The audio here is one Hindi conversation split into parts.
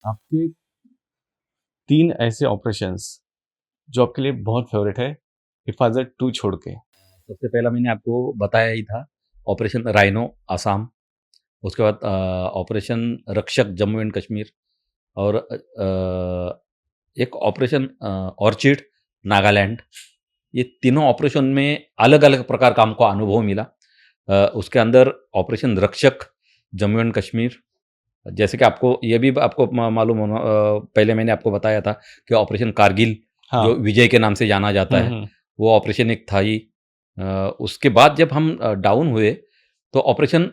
आपके 3 ऐसे ऑपरेशंस जो आपके लिए बहुत फेवरेट है, हिफाज़त 2 छोड़ के? सबसे पहला मैंने आपको बताया ही था, ऑपरेशन राइनो आसाम, उसके बाद ऑपरेशन रक्षक जम्मू एंड कश्मीर और एक ऑपरेशन ऑर्चिड नागालैंड। ये तीनों ऑपरेशन में अलग-अलग प्रकार का हमको अनुभव मिला। उसके अंदर ऑपरेशन रक्षक जम्मू एंड कश्मीर, जैसे कि आपको ये भी आपको मालूम होना, पहले मैंने आपको बताया था कि ऑपरेशन कारगिल हाँ। जो विजय के नाम से जाना जाता हुँ, है, हुँ। वो ऑपरेशन एक था ही। उसके बाद जब हम डाउन हुए तो ऑपरेशन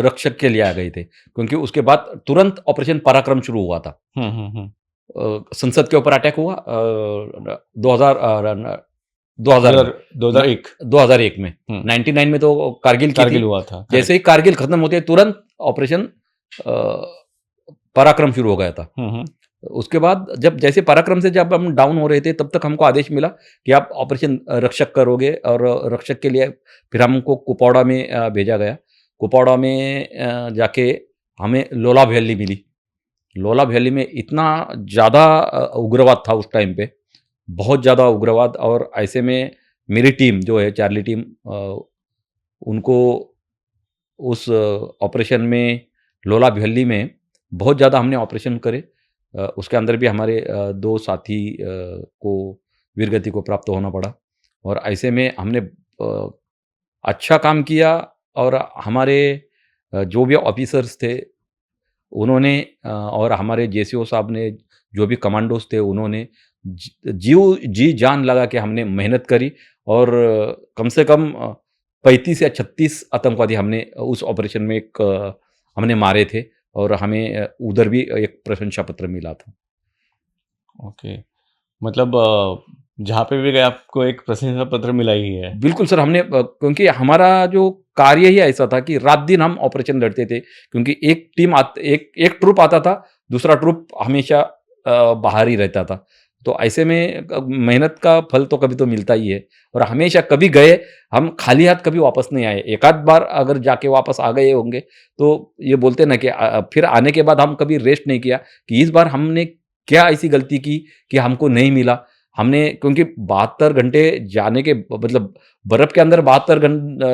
रक्षक के लिए आ गए थे, क्योंकि उसके बाद तुरंत ऑपरेशन पराक्रम शुरू हुआ था। हुँ, हुँ, हुँ। संसद के ऊपर अटैक हुआ 2000 2000 में 2001 2001 में, हुँ, 99 में तो कारगिल की थी। कारगिल हुआ था, जैसे करेक्ट। ही कारगिल खत्म होते तुरंत ऑपरेशन अ, पराक्रम शुरू हो गया था। हुँ, हुँ। उसके बाद जब जैसे पराक्रम से जब हम डाउन हो रहे थे तब तक हमको आदेश मिला कि आप ऑपरेशन रक्षक करोगे, और रक्षक के लिए फिर हमको कुपवाड़ा में भेजा गया। कुपवाड़ा में जाके हमें लोला वैली मिली। लोला वैली में इतना ज़्यादा उग्रवाद था उस टाइम पे, बहुत ज़्यादा उग्रवाद, और ऐसे में मेरी टीम जो है चार्ली टीम, उनको उस ऑपरेशन में लोला वैली में बहुत ज़्यादा हमने ऑपरेशन करे। उसके अंदर भी हमारे 2 साथी को वीरगति को प्राप्त होना पड़ा, और ऐसे में हमने अच्छा काम किया, और हमारे जो भी ऑफ़िसर्स थे उन्होंने और हमारे जेसीओ साहब ने, जो भी कमांडोज़ थे उन्होंने जी-जान लगा के हमने मेहनत करी, और कम से कम 35 या 36 आतंकवादी हमने उस ऑपरेशन में हमने मारे थे, और हमें उधर भी एक प्रशंसा पत्र मिला था। ओके। मतलब जहाँ पे भी गए आपको एक प्रशंसा पत्र मिला ही है। बिल्कुल सर, हमने क्योंकि हमारा जो कार्य ही ऐसा था कि रात-दिन हम ऑपरेशन लड़ते थे, क्योंकि एक टीम एक एक ट्रुप आता था, दूसरा ट्रुप हमेशा बाहर ही रहता था। तो ऐसे में मेहनत का फल तो कभी तो मिलता ही है, और हमेशा कभी गए, हम खाली हाथ कभी वापस नहीं आए। एक आध बार अगर जाके वापस आ गए होंगे, तो ये बोलते हैं ना कि फिर आने के बाद हम कभी रेस्ट नहीं किया कि इस बार हमने क्या ऐसी गलती की कि हमको नहीं मिला। हमने, क्योंकि 72 घंटे जाने के मतलब बर्फ के अंदर 72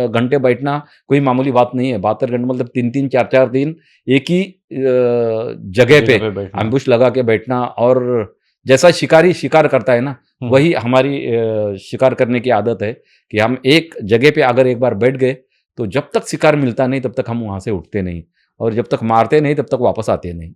घंटे बैठना कोई मामूली बात नहीं है। 72 घंटे मतलब 3-3 4-4 दिन एक ही जगह पे जगह पे बैठना। एम्बुश लगा के बैठना, और जैसा शिकारी शिकार करता है ना, हुँ, हुँ। वही हमारी शिकार करने की आदत है कि हम एक जगह पे अगर एक बार बैठ गए, तो जब तक शिकार मिलता नहीं तब तक हम वहाँ से उठते नहीं, और जब तक मारते नहीं तब तक वापस आते नहीं।